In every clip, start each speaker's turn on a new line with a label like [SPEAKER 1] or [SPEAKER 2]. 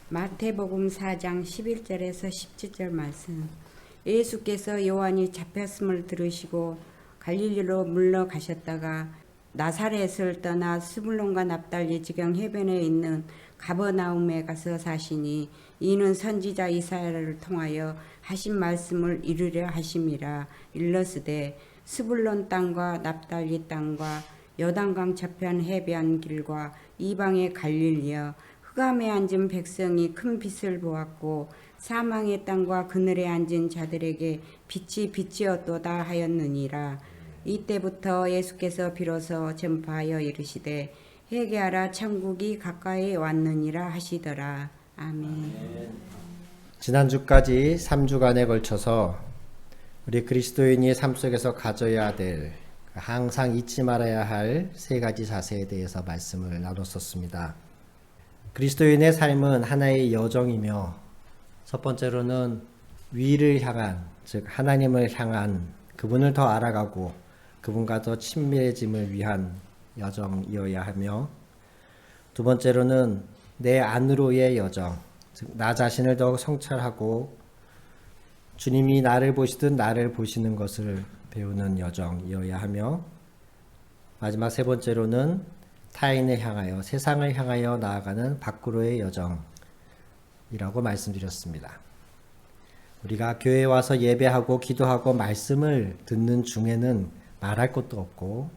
[SPEAKER 1] 마태복음 4장 11절에서 17절 말씀. 예수께서 요한이 잡혔음을 들으시고 갈릴리로 물러가셨다가 나사렛을 떠나 스불론과 납달리 지경 해변에 있는 가버나움에 가서 사시니 이는 선지자 이사야를 통하여 하신 말씀을 이루려 하심이라. 일러스되 스불론 땅과 납달리 땅과 요단강 저편 해변 길과 이방의 갈릴리여, 흑암에 앉은 백성이 큰 빛을 보았고 사망의 땅과 그늘에 앉은 자들에게 빛이 비치었도다 하였느니라. 이때부터 예수께서 비로소 전파하여 이르시되 회개하라, 천국이 가까이 왔느니라 하시더라. 아멘.
[SPEAKER 2] 지난주까지 3주간에 걸쳐서 우리 그리스도인이 삶 속에서 가져야 될, 항상 잊지 말아야 할 세 가지 자세에 대해서 말씀을 나눴었습니다. 그리스도인의 삶은 하나의 여정이며, 첫 번째로는 위를 향한, 즉 하나님을 향한, 그분을 더 알아가고 그분과 더 친밀해짐을 위한 여정이어야 하며, 두 번째로는 내 안으로의 여정, 즉 나 자신을 더 성찰하고 주님이 나를 보시듯 나를 보시는 것을 배우는 여정이어야 하며, 마지막 세 번째로는 타인을 향하여, 세상을 향하여 나아가는 밖으로의 여정이라고 말씀드렸습니다. 우리가 교회에 와서 예배하고 기도하고 말씀을 듣는 중에는 말할 것도 없고,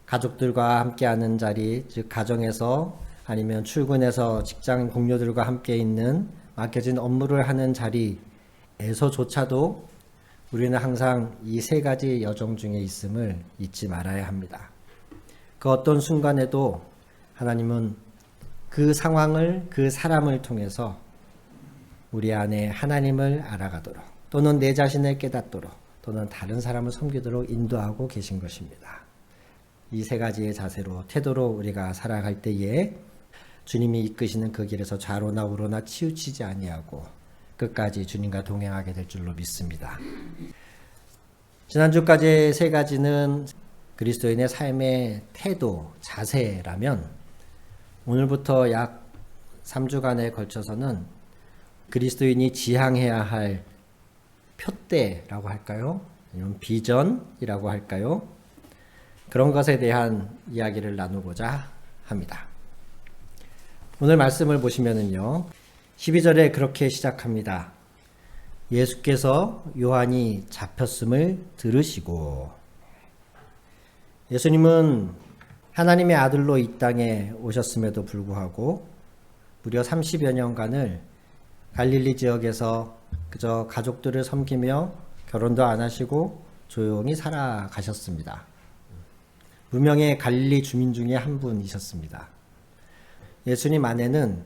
[SPEAKER 2] 가족들과 함께하는 자리, 즉 가정에서 아니면 출근해서 직장 동료들과 함께 있는 맡겨진 업무를 하는 자리에서조차도 우리는 항상 이 세 가지 여정 중에 있음을 잊지 말아야 합니다. 그 어떤 순간에도 하나님은 그 상황을, 그 사람을 통해서 우리 안에 하나님을 알아가도록, 또는 내 자신을 깨닫도록, 또는 다른 사람을 섬기도록 인도하고 계신 것입니다. 이 세 가지의 자세로, 태도로 우리가 살아갈 때에 주님이 이끄시는 그 길에서 좌로나 우로나 치우치지 아니하고 끝까지 주님과 동행하게 될 줄로 믿습니다. 지난주까지의 세 가지는 그리스도인의 삶의 태도, 자세라면, 오늘부터 약 3주간에 걸쳐서는 그리스도인이 지향해야 할 표대라고 할까요? 아니면 비전이라고 할까요? 그런 것에 대한 이야기를 나누고자 합니다. 오늘 말씀을 보시면은요, 12절에 그렇게 시작합니다. 예수께서 요한이 잡혔음을 들으시고. 예수님은 하나님의 아들로 이 땅에 오셨음에도 불구하고 무려 30여 년간을 갈릴리 지역에서 그저 가족들을 섬기며 결혼도 안 하시고 조용히 살아가셨습니다. 무명의 갈릴리 주민 중에 한 분이셨습니다. 예수님 안에는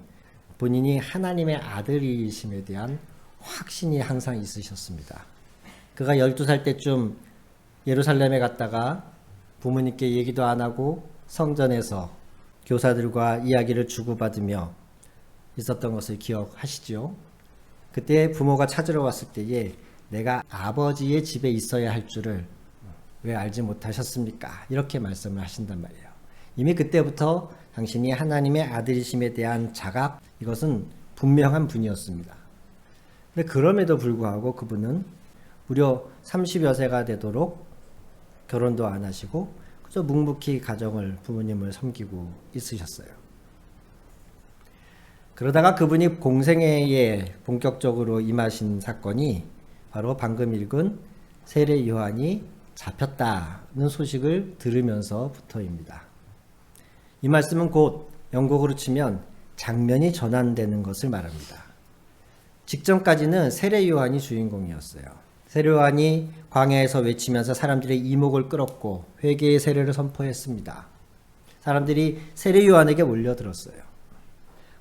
[SPEAKER 2] 본인이 하나님의 아들이심에 대한 확신이 항상 있으셨습니다. 그가 12살 때쯤 예루살렘에 갔다가 부모님께 얘기도 안 하고 성전에서 교사들과 이야기를 주고받으며 있었던 것을 기억하시죠? 그때 부모가 찾으러 왔을 때에 내가 아버지의 집에 있어야 할 줄을 왜 알지 못하셨습니까? 이렇게 말씀을 하신단 말이에요. 이미 그때부터 당신이 하나님의 아들이심에 대한 자각, 이것은 분명한 분이었습니다. 근데 그럼에도 불구하고 그분은 무려 30여 세가 되도록 결혼도 안 하시고 그저 묵묵히 가정을, 부모님을 섬기고 있으셨어요. 그러다가 그분이 공생애에 본격적으로 임하신 사건이 바로 방금 읽은 세례 요한이 잡혔다는 소식을 들으면서부터입니다. 이 말씀은 곧 영국으로 치면 장면이 전환되는 것을 말합니다. 직전까지는 세례 요한이 주인공이었어요. 세례 요한이 광야에서 외치면서 사람들의 이목을 끌었고 회개의 세례를 선포했습니다. 사람들이 세례 요한에게 몰려들었어요.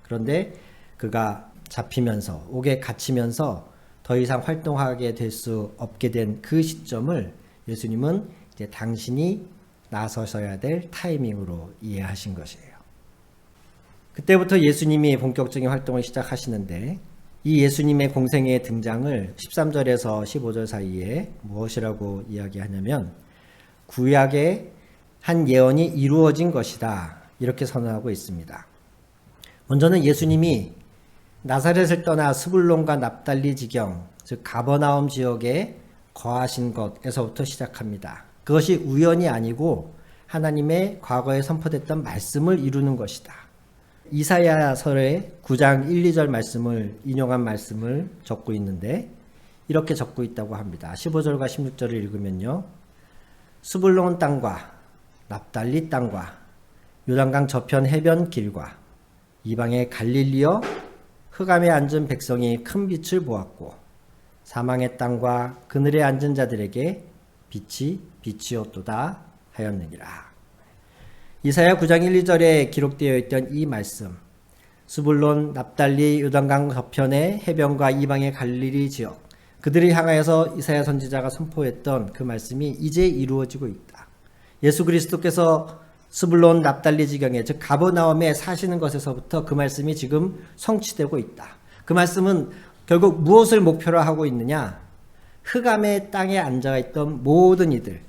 [SPEAKER 2] 그런데 그가 잡히면서, 옥에 갇히면서 더 이상 활동하게 될 수 없게 된 그 시점을 예수님은 이제 당신이 나서셔야 될 타이밍으로 이해하신 것이에요. 그때부터 예수님이 본격적인 활동을 시작하시는데, 이 예수님의 공생애의 등장을 13절에서 15절 사이에 무엇이라고 이야기하냐면 구약의 한 예언이 이루어진 것이다, 이렇게 선언하고 있습니다. 먼저는 예수님이 나사렛을 떠나 스불론과 납달리 지경, 즉 가버나움 지역에 거하신 것에서부터 시작합니다. 그것이 우연이 아니고 하나님의 과거에 선포됐던 말씀을 이루는 것이다. 이사야서의 9장 1, 2절 말씀을 인용한 말씀을 적고 있는데 이렇게 적고 있다고 합니다. 15절과 16절을 읽으면요. 스불론 땅과 납달리 땅과 요단강 저편 해변 길과 이방의 갈릴리여 흑암에 앉은 백성이 큰 빛을 보았고 사망의 땅과 그늘에 앉은 자들에게 빛이 빛이었도다 하였느니라. 이사야 9장 1, 2절에 기록되어 있던 이 말씀, 스불론, 납달리, 요단강 저편의 해변과 이방의 갈릴리 지역, 그들을 향하여서 이사야 선지자가 선포했던 그 말씀이 이제 이루어지고 있다. 예수 그리스도께서 스불론, 납달리 지경에 즉 가버나움에 사시는 것에서부터 그 말씀이 지금 성취되고 있다. 그 말씀은 결국 무엇을 목표로 하고 있느냐? 흑암의 땅에 앉아있던 모든 이들,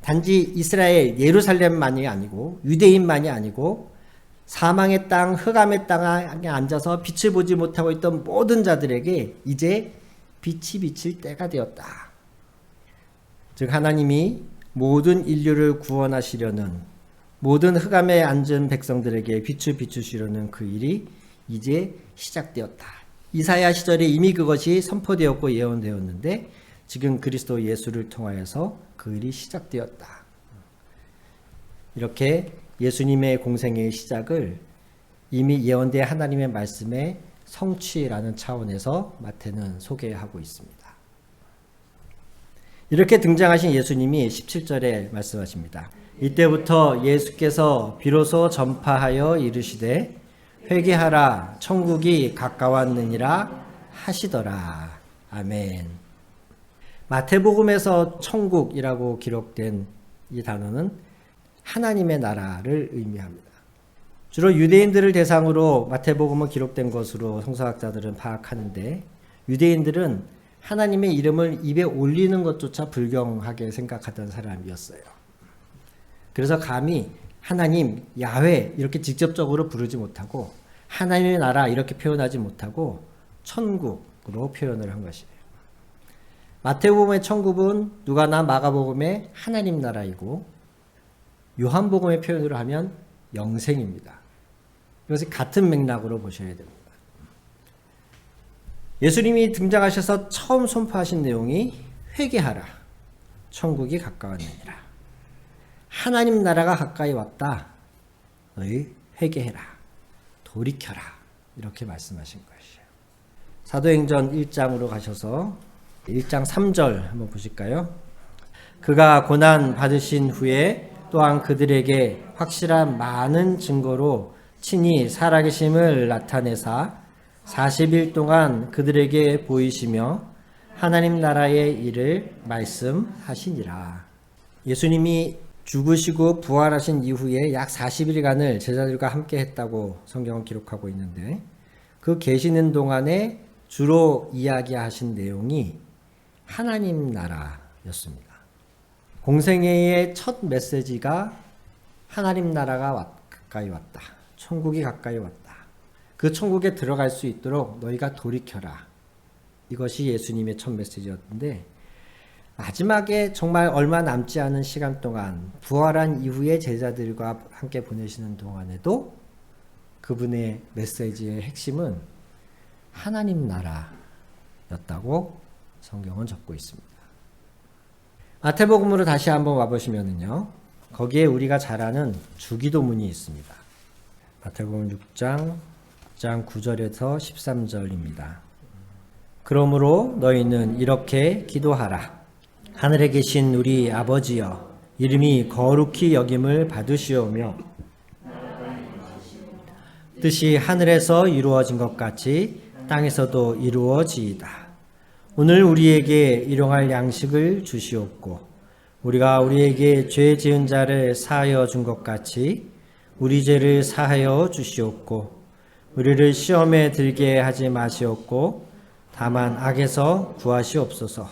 [SPEAKER 2] 단지 이스라엘 예루살렘만이 아니고 유대인만이 아니고 사망의 땅, 흑암의 땅에 앉아서 빛을 보지 못하고 있던 모든 자들에게 이제 빛이 비칠 때가 되었다. 즉 하나님이 모든 인류를 구원하시려는 모든 흑암에 앉은 백성들에게 빛을 비추시려는 그 일이 이제 시작되었다. 이사야 시절에 이미 그것이 선포되었고 예언되었는데 지금 그리스도 예수를 통하여서 그 일이 시작되었다. 이렇게 예수님의 공생의 시작을 이미 예언된 하나님의 말씀의 성취라는 차원에서 마태는 소개하고 있습니다. 이렇게 등장하신 예수님이 17절에 말씀하십니다. 이때부터 예수께서 비로소 전파하여 이르시되 회개하라 천국이 가까웠느니라 하시더라. 아멘. 마태복음에서 천국이라고 기록된 이 단어는 하나님의 나라를 의미합니다. 주로 유대인들을 대상으로 마태복음은 기록된 것으로 성서학자들은 파악하는데 유대인들은 하나님의 이름을 입에 올리는 것조차 불경하게 생각하던 사람이었어요. 그래서 감히 하나님, 야훼 이렇게 직접적으로 부르지 못하고 하나님의 나라 이렇게 표현하지 못하고 천국으로 표현을 한 것이에요. 마태복음의 천국은 누가나 마가복음의 하나님 나라이고 요한복음의 표현으로 하면 영생입니다. 이것을 같은 맥락으로 보셔야 됩니다. 예수님이 등장하셔서 처음 선포하신 내용이 회개하라. 천국이 가까웠느니라. 하나님 나라가 가까이 왔다. 너희 회개해라. 돌이켜라. 이렇게 말씀하신 것이에요. 사도행전 1장으로 가셔서 1장 3절 한번 보실까요? 그가 고난 받으신 후에 또한 그들에게 확실한 많은 증거로 친히 살아계심을 나타내사 40일 동안 그들에게 보이시며 하나님 나라의 일을 말씀하시니라. 예수님이 죽으시고 부활하신 이후에 약 40일간을 제자들과 함께 했다고 성경은 기록하고 있는데 그 계시는 동안에 주로 이야기하신 내용이 하나님 나라였습니다. 공생애의 첫 메시지가 하나님 나라가 가까이 왔다. 천국이 가까이 왔다. 그 천국에 들어갈 수 있도록 너희가 돌이켜라. 이것이 예수님의 첫 메시지였는데 마지막에 정말 얼마 남지 않은 시간 동안 부활한 이후에 제자들과 함께 보내시는 동안에도 그분의 메시지의 핵심은 하나님 나라였다고 성경은 적고 있습니다. 마태복음으로 다시 한번 와보시면은요, 거기에 우리가 잘 아는 주기도문이 있습니다. 마태복음 6장 9절에서 13절입니다. 그러므로 너희는 이렇게 기도하라. 하늘에 계신 우리 아버지여, 이름이 거룩히 여김을 받으시오며 뜻이 하늘에서 이루어진 것 같이 땅에서도 이루어지이다. 오늘 우리에게 일용할 양식을 주시옵고 우리가 우리에게 죄 지은 자를 사하여 준 것 같이 우리 죄를 사하여 주시옵고 우리를 시험에 들게 하지 마시옵고 다만 악에서 구하시옵소서.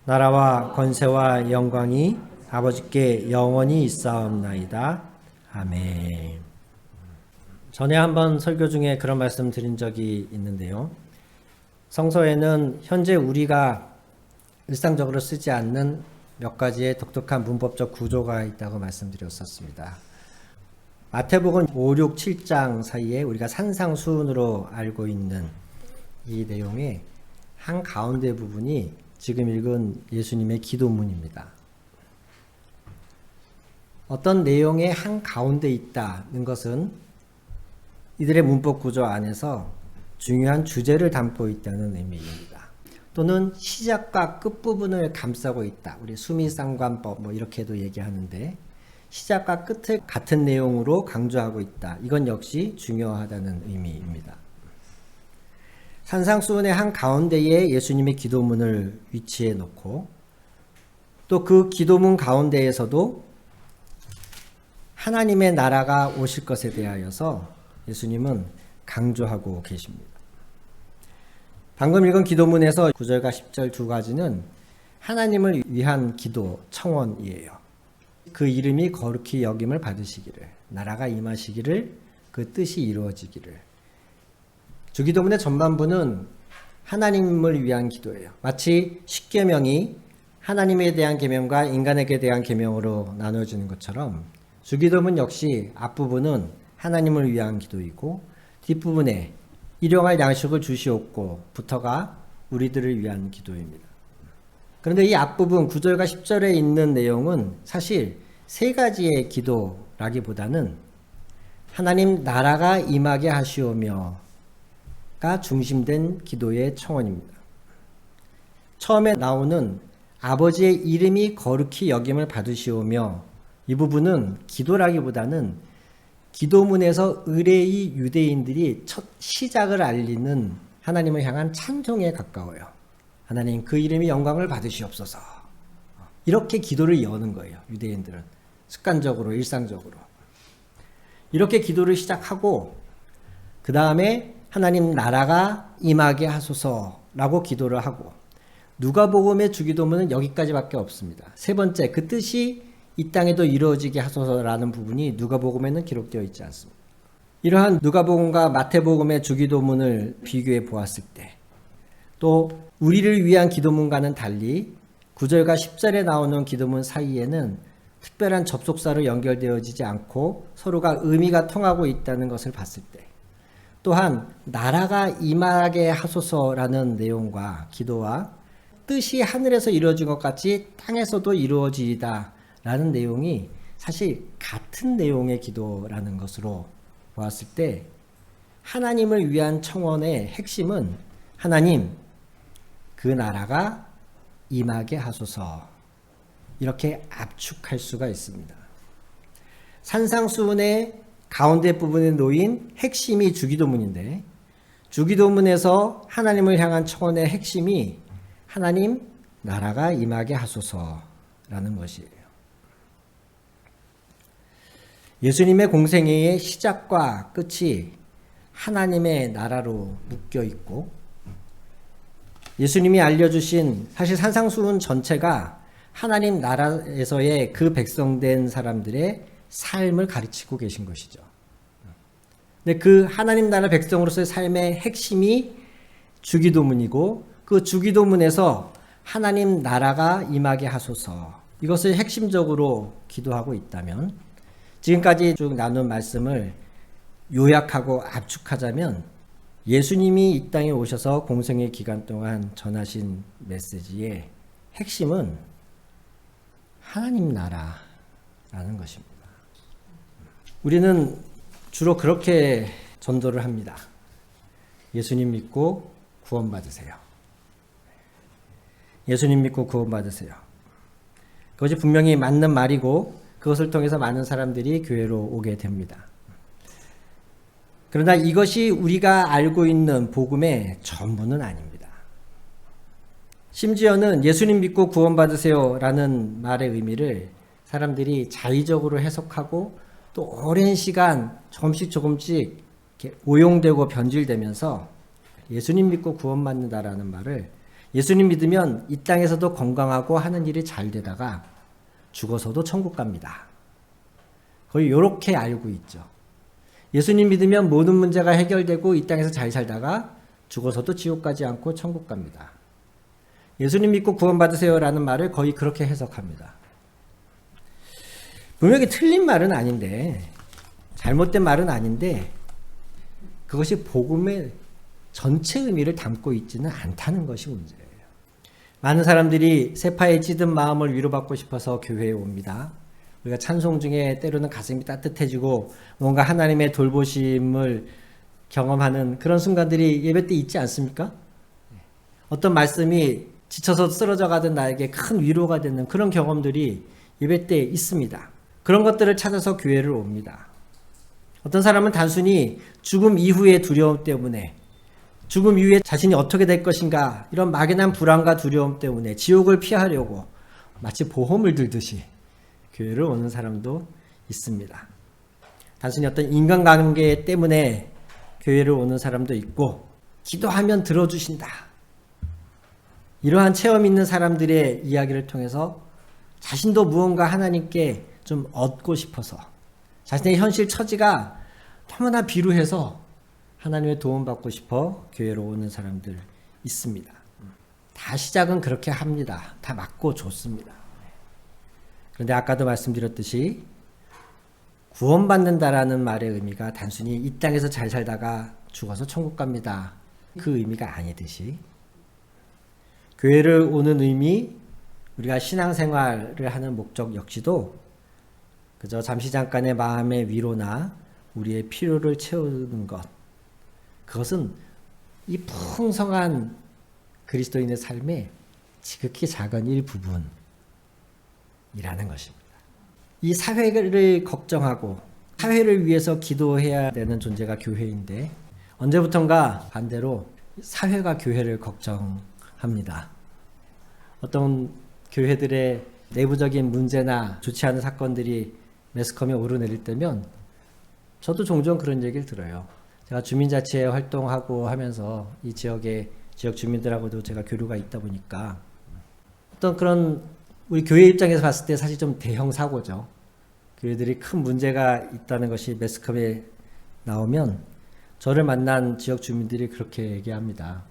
[SPEAKER 2] 나라와 권세와 영광이 아버지께 영원히 있사옵나이다. 아멘. 전에 한번 설교 중에 그런 말씀 드린 적이 있는데요. 성서에는 현재 우리가 일상적으로 쓰지 않는 몇 가지의 독특한 문법적 구조가 있다고 말씀드렸었습니다. 마태복음 5, 6, 7장 사이에 우리가 산상수훈으로 알고 있는 이 내용의 한 가운데 부분이 지금 읽은 예수님의 기도문입니다. 어떤 내용의 한 가운데 있다는 것은 이들의 문법 구조 안에서 중요한 주제를 담고 있다는 의미입니다. 또는 시작과 끝부분을 감싸고 있다. 우리 수미상관법 이렇게도 얘기하는데 시작과 끝을 같은 내용으로 강조하고 있다. 이건 역시 중요하다는 의미입니다. 산상수훈의 한 가운데에 예수님의 기도문을 위치해 놓고 또 그 기도문 가운데에서도 하나님의 나라가 오실 것에 대하여서 예수님은 강조하고 계십니다. 방금 읽은 기도문에서 9절과 10절 두 가지는 하나님을 위한 기도 청원이에요. 그 이름이 거룩히 여김을 받으시기를, 나라가 임하시기를, 그 뜻이 이루어지기를. 주기도문의 전반부는 하나님을 위한 기도예요. 마치 십계명이 하나님에 대한 계명과 인간에게 대한 계명으로 나눠지는 것처럼 주기도문 역시 앞부분은 하나님을 위한 기도이고 뒷부분에 일용할 양식을 주시옵고 부터가 우리들을 위한 기도입니다. 그런데 이 앞부분 9절과 10절에 있는 내용은 사실 세 가지의 기도라기보다는 하나님 나라가 임하게 하시오며가 중심된 기도의 청원입니다. 처음에 나오는 아버지의 이름이 거룩히 여김을 받으시오며 이 부분은 기도라기보다는 기도문에서 의례의 유대인들이 첫 시작을 알리는 하나님을 향한 찬송에 가까워요. 하나님 그 이름이 영광을 받으시옵소서. 이렇게 기도를 여는 거예요. 유대인들은 습관적으로 일상적으로. 이렇게 기도를 시작하고 그 다음에 하나님 나라가 임하게 하소서라고 기도를 하고 누가복음의 주기도문은 여기까지밖에 없습니다. 세 번째 그 뜻이 이 땅에도 이루어지게 하소서라는 부분이 누가복음에는 기록되어 있지 않습니다. 이러한 누가복음과 마태복음의 주기도문을 비교해 보았을 때 또 우리를 위한 기도문과는 달리 9절과 10절에 나오는 기도문 사이에는 특별한 접속사로 연결되어지지 않고 서로가 의미가 통하고 있다는 것을 봤을 때 또한 나라가 임하게 하소서라는 내용과 기도와 뜻이 하늘에서 이루어진 것 같이 땅에서도 이루어지리다 라는 내용이 사실 같은 내용의 기도라는 것으로 보았을 때 하나님을 위한 청원의 핵심은 하나님 그 나라가 임하게 하소서 이렇게 압축할 수가 있습니다. 산상수훈의 가운데 부분에 놓인 핵심이 주기도문인데 주기도문에서 하나님을 향한 청원의 핵심이 하나님 나라가 임하게 하소서라는 것이에요. 예수님의 공생애의 시작과 끝이 하나님의 나라로 묶여 있고 예수님이 알려주신 사실 산상수훈 전체가 하나님 나라에서의 그 백성된 사람들의 삶을 가르치고 계신 것이죠. 근데 그 하나님 나라 백성으로서의 삶의 핵심이 주기도문이고 그 주기도문에서 하나님 나라가 임하게 하소서 이것을 핵심적으로 기도하고 있다면 지금까지 쭉 나눈 말씀을 요약하고 압축하자면 예수님이 이 땅에 오셔서 공생의 기간 동안 전하신 메시지의 핵심은 하나님 나라라는 것입니다. 우리는 주로 그렇게 전도를 합니다. 예수님 믿고 구원받으세요. 예수님 믿고 구원받으세요. 그것이 분명히 맞는 말이고 그것을 통해서 많은 사람들이 교회로 오게 됩니다. 그러나 이것이 우리가 알고 있는 복음의 전부는 아닙니다. 심지어는 예수님 믿고 구원받으세요 라는 말의 의미를 사람들이 자의적으로 해석하고 또 오랜 시간 조금씩 이렇게 오용되고 변질되면서 예수님 믿고 구원받는다라는 말을 예수님 믿으면 이 땅에서도 건강하고 하는 일이 잘 되다가 죽어서도 천국 갑니다. 거의 이렇게 알고 있죠. 예수님 믿으면 모든 문제가 해결되고 이 땅에서 잘 살다가 죽어서도 지옥 가지 않고 천국 갑니다. 예수님 믿고 구원받으세요라는 말을 거의 그렇게 해석합니다. 분명히 틀린 말은 아닌데, 잘못된 말은 아닌데, 그것이 복음의 전체 의미를 담고 있지는 않다는 것이 문제예요. 많은 사람들이 세파에 찌든 마음을 위로받고 싶어서 교회에 옵니다. 우리가 찬송 중에 때로는 가슴이 따뜻해지고 뭔가 하나님의 돌보심을 경험하는 그런 순간들이 예배 때 있지 않습니까? 어떤 말씀이 지쳐서 쓰러져 가던 나에게 큰 위로가 되는 그런 경험들이 예배 때 있습니다. 그런 것들을 찾아서 교회를 옵니다. 어떤 사람은 단순히 죽음 이후의 두려움 때문에, 죽음 이후에 자신이 어떻게 될 것인가, 이런 막연한 불안과 두려움 때문에 지옥을 피하려고 마치 보험을 들듯이 교회를 오는 사람도 있습니다. 단순히 어떤 인간관계 때문에 교회를 오는 사람도 있고, 기도하면 들어주신다, 이러한 체험 있는 사람들의 이야기를 통해서 자신도 무언가 하나님께 좀 얻고 싶어서, 자신의 현실 처지가 너무나 비루해서 하나님의 도움 받고 싶어 교회로 오는 사람들 있습니다. 다 시작은 그렇게 합니다. 다 맞고 좋습니다. 그런데 아까도 말씀드렸듯이 구원받는다라는 말의 의미가 단순히 이 땅에서 잘 살다가 죽어서 천국 갑니다, 그 의미가 아니듯이, 교회를 오는 의미, 우리가 신앙생활을 하는 목적 역시도 그저 잠시 잠깐의 마음의 위로나 우리의 필요를 채우는 것, 그것은 이 풍성한 그리스도인의 삶의 지극히 작은 일부분이라는 것입니다. 이 사회를 걱정하고 사회를 위해서 기도해야 되는 존재가 교회인데, 언제부턴가 반대로 사회가 교회를 걱정합니다. 어떤 교회들의 내부적인 문제나 좋지 않은 사건들이 매스컴에 오르내릴 때면 저도 종종 그런 얘기를 들어요. 제가 주민자치에 활동하고 하면서 이 지역의 지역 주민들하고도 제가 교류가 있다 보니까 어떤 그런 우리 교회 입장에서 봤을 때 사실 좀 대형 사고죠. 교회들이 큰 문제가 있다는 것이 매스컴에 나오면 저를 만난 지역 주민들이 그렇게 얘기합니다.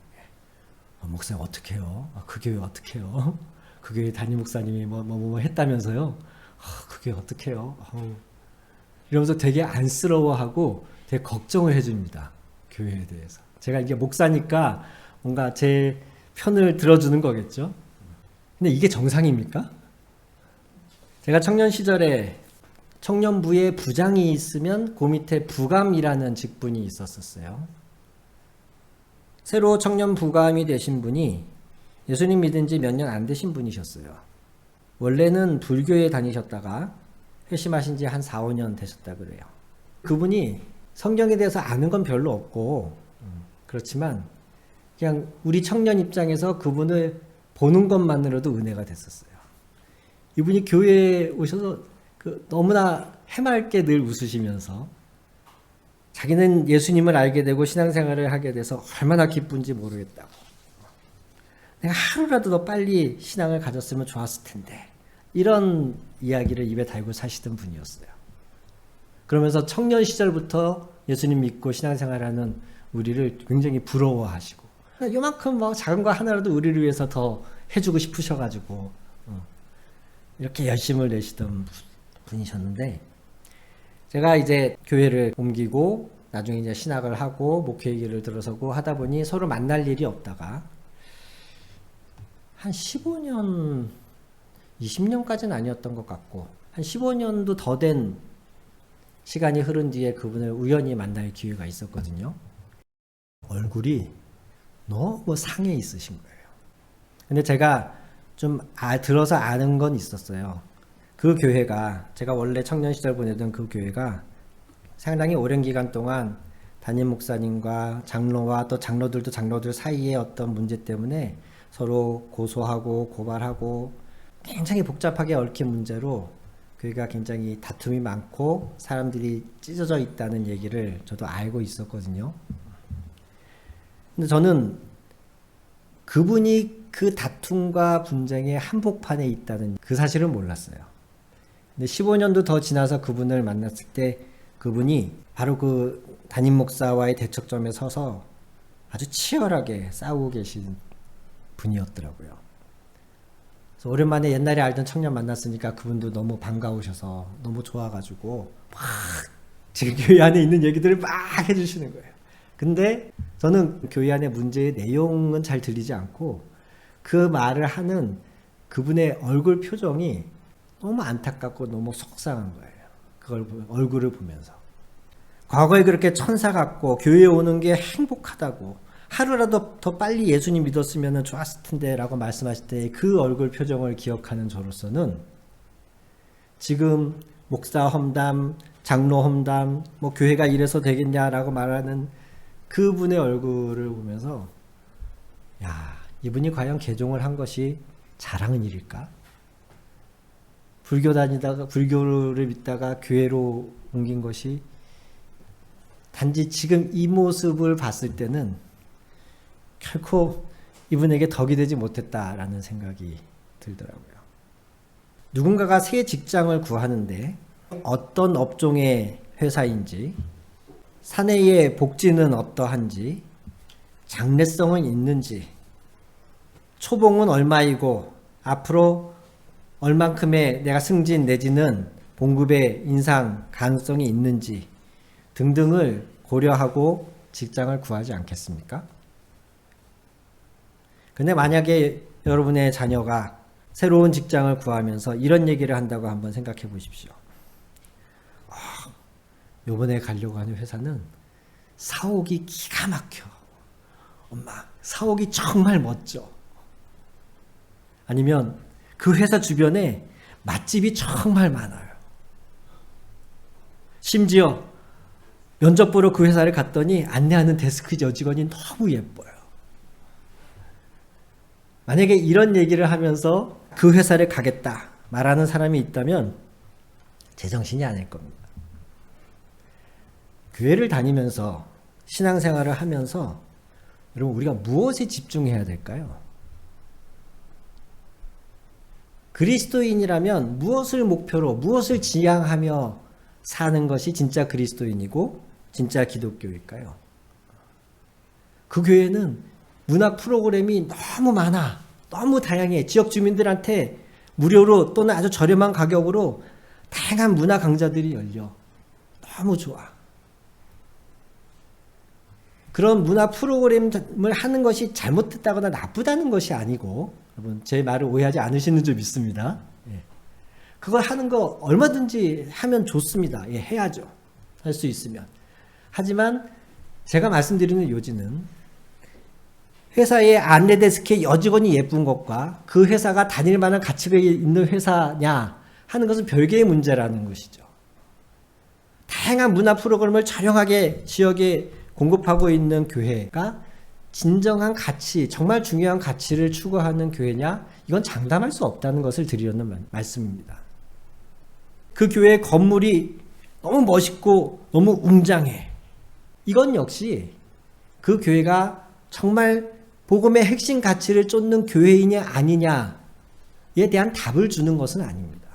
[SPEAKER 2] 목사님 어떻게 해요? 그 교회 어떻게 해요? 그 교회 담임 목사님이 뭐 했다면서요? 그 교회 어떻게 해요? 이러면서 되게 안쓰러워하고 되게 걱정을 해줍니다. 교회에 대해서. 제가 이게 목사니까 뭔가 제 편을 들어주는 거겠죠. 근데 이게 정상입니까? 제가 청년 시절에 청년부에 부장이 있으면 그 밑에 부감이라는 직분이 있었어요. 새로 청년 부감이 되신 분이 예수님 믿은 지 몇 년 안 되신 분이셨어요. 원래는 불교에 다니셨다가 회심하신 지 한 4, 5년 되셨다 그래요. 그분이 성경에 대해서 아는 건 별로 없고, 그렇지만 그냥 우리 청년 입장에서 그분을 보는 것만으로도 은혜가 됐었어요. 이분이 교회에 오셔서 너무나 해맑게 늘 웃으시면서 자기는 예수님을 알게 되고 신앙생활을 하게 돼서 얼마나 기쁜지 모르겠다고, 내가 하루라도 더 빨리 신앙을 가졌으면 좋았을 텐데, 이런 이야기를 입에 달고 사시던 분이었어요. 그러면서 청년 시절부터 예수님 믿고 신앙생활하는 우리를 굉장히 부러워하시고, 요만큼 작은 거 하나라도 우리를 위해서 더 해주고 싶으셔가지고 이렇게 열심을 내시던 분이셨는데, 제가 이제 교회를 옮기고 나중에 이제 신학을 하고 목회의 길을 들어서고 하다 보니 서로 만날 일이 없다가 한 15년, 20년까지는 아니었던 것 같고 한 15년도 더 된 시간이 흐른 뒤에 그분을 우연히 만날 기회가 있었거든요. 얼굴이 너무 상해 있으신 거예요. 근데 제가 좀 들어서 아는 건 있었어요. 그 교회가, 제가 원래 청년 시절 보내던 그 교회가 상당히 오랜 기간 동안 담임 목사님과 장로와 또 장로들도 장로들 사이에 어떤 문제 때문에 서로 고소하고 고발하고 굉장히 복잡하게 얽힌 문제로 교회가 굉장히 다툼이 많고 사람들이 찢어져 있다는 얘기를 저도 알고 있었거든요. 근데 저는 그분이 그 다툼과 분쟁의 한복판에 있다는 그 사실을 몰랐어요. 근데 15년도 더 지나서 그분을 만났을 때 그분이 바로 그 담임 목사와의 대척점에 서서 아주 치열하게 싸우고 계신 분이었더라고요. 그래서 오랜만에 옛날에 알던 청년 만났으니까 그분도 너무 반가우셔서 너무 좋아가지고 막 지금 교회 안에 있는 얘기들을 막 해주시는 거예요. 근데 저는 교회 안의 문제의 내용은 잘 들리지 않고 그 말을 하는 그분의 얼굴 표정이 너무 안타깝고 너무 속상한 거예요. 그걸 얼굴을 보면서. 과거에 그렇게 천사 같고 교회에 오는 게 행복하다고 하루라도 더 빨리 예수님 믿었으면 좋았을 텐데 라고 말씀하실 때 그 얼굴 표정을 기억하는 저로서는 지금 목사 험담, 장로 험담, 뭐 교회가 이래서 되겠냐라고 말하는 그분의 얼굴을 보면서 야, 이분이 과연 개종을 한 것이 잘하는 일일까? 불교 다니다가 불교를 믿다가 교회로 옮긴 것이 단지 지금 이 모습을 봤을 때는 결코 이분에게 덕이 되지 못했다라는 생각이 들더라고요. 누군가가 새 직장을 구하는데 어떤 업종의 회사인지, 사내의 복지는 어떠한지, 장래성은 있는지, 초봉은 얼마이고 앞으로 얼만큼의 내가 승진 내지는 봉급의 인상 가능성이 있는지 등등을 고려하고 직장을 구하지 않겠습니까? 근데 만약에 여러분의 자녀가 새로운 직장을 구하면서 이런 얘기를 한다고 한번 생각해 보십시오. 요번에 가려고 하는 회사는 사옥이 기가 막혀. 엄마, 사옥이 정말 멋져. 아니면 그 회사 주변에 맛집이 정말 많아요. 심지어 면접 보러 그 회사를 갔더니 안내하는 데스크 여직원이 너무 예뻐요. 만약에 이런 얘기를 하면서 그 회사를 가겠다 말하는 사람이 있다면 제정신이 아닐 겁니다. 교회를 다니면서 신앙생활을 하면서 여러분 우리가 무엇에 집중해야 될까요? 그리스도인이라면 무엇을 목표로 무엇을 지향하며 사는 것이 진짜 그리스도인이고 진짜 기독교일까요? 그 교회는 문학 프로그램이 너무 많아. 너무 다양해. 지역 주민들한테 무료로 또는 아주 저렴한 가격으로 다양한 문화 강좌들이 열려. 너무 좋아. 그런 문화 프로그램을 하는 것이 잘못됐다거나 나쁘다는 것이 아니고, 여러분 제 말을 오해하지 않으시는 줄 믿습니다. 그걸 하는 거 얼마든지 하면 좋습니다. 해야죠. 할 수 있으면. 하지만 제가 말씀드리는 요지는 회사의 안내데스크의 여직원이 예쁜 것과 그 회사가 다닐 만한 가치가 있는 회사냐 하는 것은 별개의 문제라는 것이죠. 다양한 문화 프로그램을 저렴하게 지역에 공급하고 있는 교회가 진정한 가치, 정말 중요한 가치를 추구하는 교회냐? 이건 장담할 수 없다는 것을 드리려는 말씀입니다. 그 교회의 건물이 너무 멋있고 너무 웅장해. 이건 역시 그 교회가 정말 복음의 핵심 가치를 쫓는 교회이냐 아니냐에 대한 답을 주는 것은 아닙니다.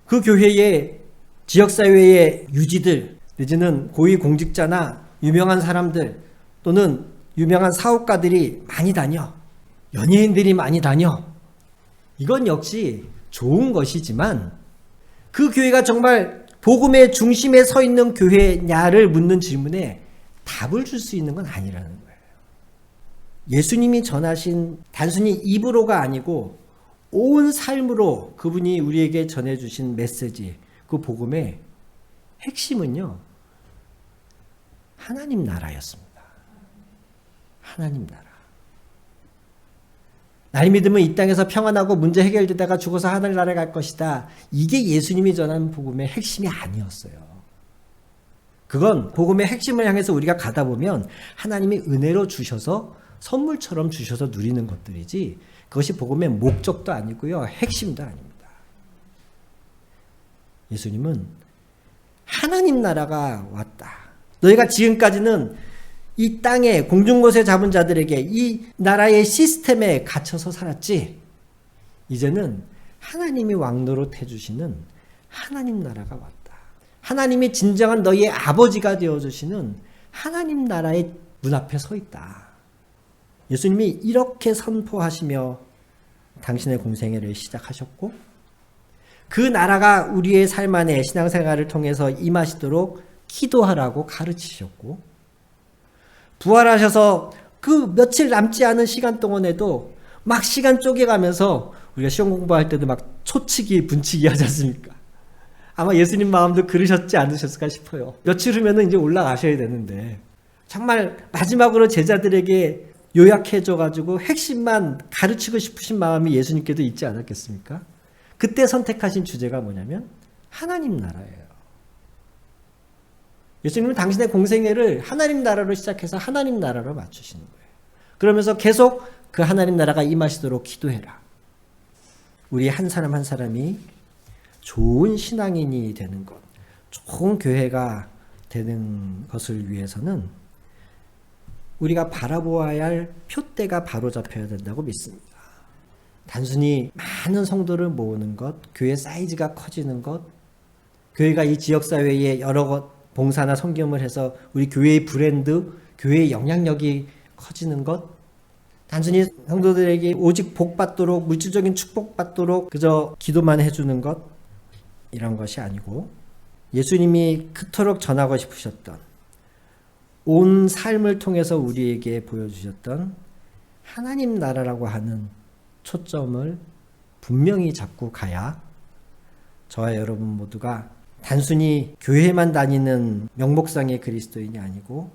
[SPEAKER 2] 그 교회의 지역사회의 유지들 내지는 고위공직자나 유명한 사람들 또는 유명한 사업가들이 많이 다녀. 연예인들이 많이 다녀. 이건 역시 좋은 것이지만 그 교회가 정말 복음의 중심에 서 있는 교회냐를 묻는 질문에 답을 줄 수 있는 건 아니라는 거예요. 예수님이 전하신 단순히 입으로가 아니고 온 삶으로 그분이 우리에게 전해주신 메시지, 그 복음의 핵심은요, 하나님 나라였습니다. 하나님 나라. 날 믿으면 이 땅에서 평안하고 문제 해결되다가 죽어서 하늘 나라에 갈 것이다. 이게 예수님이 전한 복음의 핵심이 아니었어요. 그건 복음의 핵심을 향해서 우리가 가다 보면 하나님이 은혜로 주셔서 선물처럼 주셔서 누리는 것들이지 그것이 복음의 목적도 아니고요. 핵심도 아닙니다. 예수님은 하나님 나라가 왔다. 너희가 지금까지는 이 땅에 공중곳에 잡은 자들에게 이 나라의 시스템에 갇혀서 살았지. 이제는 하나님이 왕노릇 해주시는 하나님 나라가 왔다. 하나님이 진정한 너희의 아버지가 되어주시는 하나님 나라의 문 앞에 서 있다. 예수님이 이렇게 선포하시며 당신의 공생애를 시작하셨고 그 나라가 우리의 삶 안에 신앙생활을 통해서 임하시도록 기도하라고 가르치셨고 부활하셔서 그 며칠 남지 않은 시간 동안에도 막 시간 쪼개가면서 우리가 시험 공부할 때도 막 초치기 분치기 하지 않습니까? 아마 예수님 마음도 그러셨지 않으셨을까 싶어요. 며칠 후면은 이제 올라가셔야 되는데 정말 마지막으로 제자들에게 요약해줘가지고 핵심만 가르치고 싶으신 마음이 예수님께도 있지 않았겠습니까? 그때 선택하신 주제가 뭐냐면 하나님 나라예요. 예수님은 당신의 공생애를 하나님 나라로 시작해서 하나님 나라로 맞추시는 거예요. 그러면서 계속 그 하나님 나라가 임하시도록 기도해라. 우리 한 사람 한 사람이 좋은 신앙인이 되는 것, 좋은 교회가 되는 것을 위해서는 우리가 바라보아야 할 표대가 바로 잡혀야 된다고 믿습니다. 단순히 많은 성도를 모으는 것, 교회 사이즈가 커지는 것, 교회가 이 지역사회에 여러 봉사나 섬김을 해서 우리 교회의 브랜드, 교회의 영향력이 커지는 것, 단순히 성도들에게 오직 복받도록 물질적인 축복받도록 그저 기도만 해주는 것, 이런 것이 아니고 예수님이 그토록 전하고 싶으셨던 온 삶을 통해서 우리에게 보여주셨던 하나님 나라라고 하는 초점을 분명히 잡고 가야 저와 여러분 모두가 단순히 교회만 다니는 명목상의 그리스도인이 아니고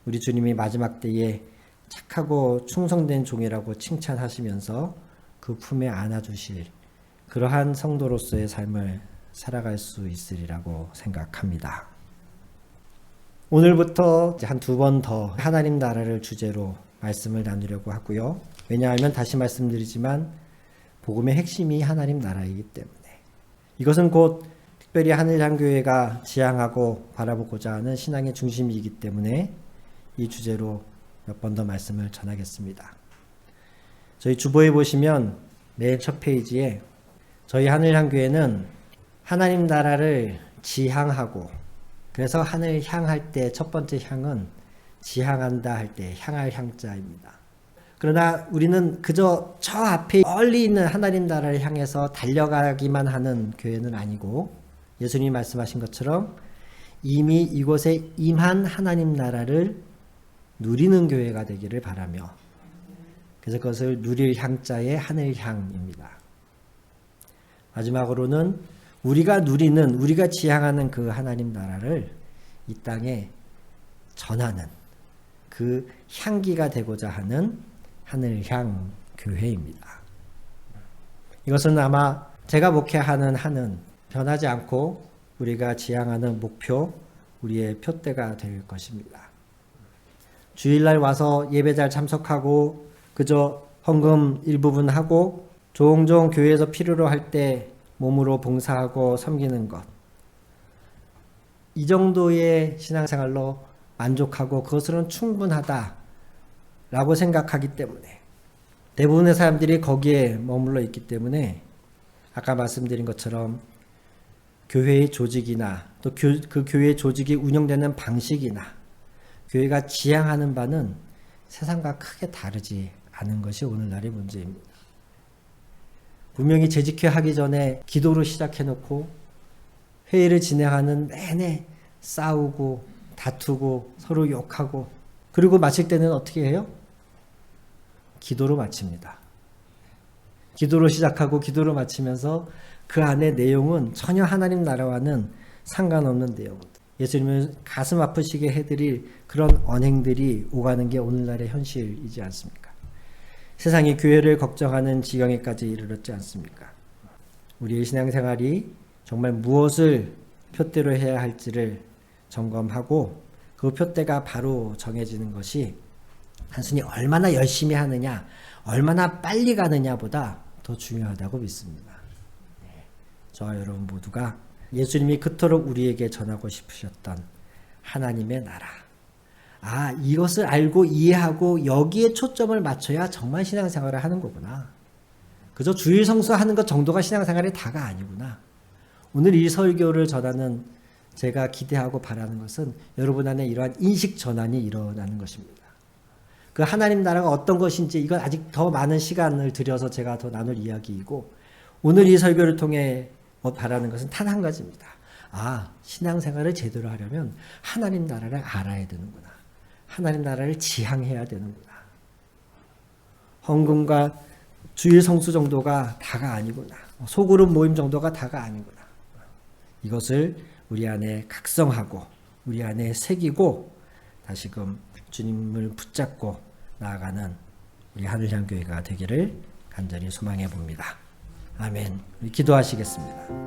[SPEAKER 2] 우리 주님이 마지막 때에 착하고 충성된 종이라고 칭찬하시면서 그 품에 안아주실 그러한 성도로서의 삶을 살아갈 수 있으리라고 생각합니다. 오늘부터 한 두 번 더 하나님 나라를 주제로 말씀을 나누려고 하고요. 왜냐하면 다시 말씀드리지만 복음의 핵심이 하나님 나라이기 때문에 이것은 곧 특별히 하늘향교회가 지향하고 바라보고자 하는 신앙의 중심이기 때문에 이 주제로 몇 번 더 말씀을 전하겠습니다. 저희 주보에 보시면 맨 첫 페이지에 저희 하늘향교회는 하나님 나라를 지향하고 그래서 하늘 향할 때 첫 번째 향은 지향한다 할 때 향할 향자입니다. 그러나 우리는 그저 저 앞에 멀리 있는 하나님 나라를 향해서 달려가기만 하는 교회는 아니고 예수님이 말씀하신 것처럼 이미 이곳에 임한 하나님 나라를 누리는 교회가 되기를 바라며 그래서 그것을 누릴 향자의 하늘 향입니다. 마지막으로는 우리가 누리는 우리가 지향하는 그 하나님 나라를 이 땅에 전하는 그 향기가 되고자 하는 하늘향 교회입니다. 이것은 아마 제가 목회하는 한은 변하지 않고 우리가 지향하는 목표, 우리의 표대가 될 것입니다. 주일날 와서 예배 잘 참석하고 그저 헌금 일부분 하고 종종 교회에서 필요로 할 때 몸으로 봉사하고 섬기는 것. 이 정도의 신앙생활로 만족하고 그것으로는 충분하다라고 생각하기 때문에 대부분의 사람들이 거기에 머물러 있기 때문에 아까 말씀드린 것처럼 교회의 조직이나 또 그 교회 조직이 운영되는 방식이나 교회가 지향하는 바는 세상과 크게 다르지 않은 것이 오늘날의 문제입니다. 분명히 재직회 하기 전에 기도로 시작해놓고 회의를 진행하는 내내 싸우고 다투고 서로 욕하고 그리고 마칠 때는 어떻게 해요? 기도로 마칩니다. 기도로 시작하고 기도로 마치면서 그 안에 내용은 전혀 하나님 나라와는 상관없는 내용들. 예수님은 가슴 아프시게 해드릴 그런 언행들이 오가는 게 오늘날의 현실이지 않습니까? 세상이 교회를 걱정하는 지경에까지 이르렀지 않습니까? 우리의 신앙생활이 정말 무엇을 표대로 해야 할지를 점검하고 그 표대가 바로 정해지는 것이 단순히 얼마나 열심히 하느냐, 얼마나 빨리 가느냐보다 더 중요하다고 믿습니다. 저와 여러분 모두가 예수님이 그토록 우리에게 전하고 싶으셨던 하나님의 나라. 이것을 알고 이해하고 여기에 초점을 맞춰야 정말 신앙생활을 하는 거구나. 그저 주일 성수하는 것 정도가 신앙생활의 다가 아니구나. 오늘 이 설교를 전하는 제가 기대하고 바라는 것은 여러분 안에 이러한 인식 전환이 일어나는 것입니다. 그 하나님 나라가 어떤 것인지 이건 아직 더 많은 시간을 들여서 제가 더 나눌 이야기이고, 오늘 이 설교를 통해 바라는 것은 단 한 가지입니다. 신앙생활을 제대로 하려면 하나님 나라를 알아야 되는구나. 하나님 나라를 지향해야 되는구나. 헌금과 주일 성수 정도가 다가 아니구나. 소그룹 모임 정도가 다가 아니구나. 이것을 우리 안에 각성하고 우리 안에 새기고 다시금 주님을 붙잡고 나아가는 우리 하늘향교회가 되기를 간절히 소망해 봅니다. 아멘. 우리 기도하시겠습니다.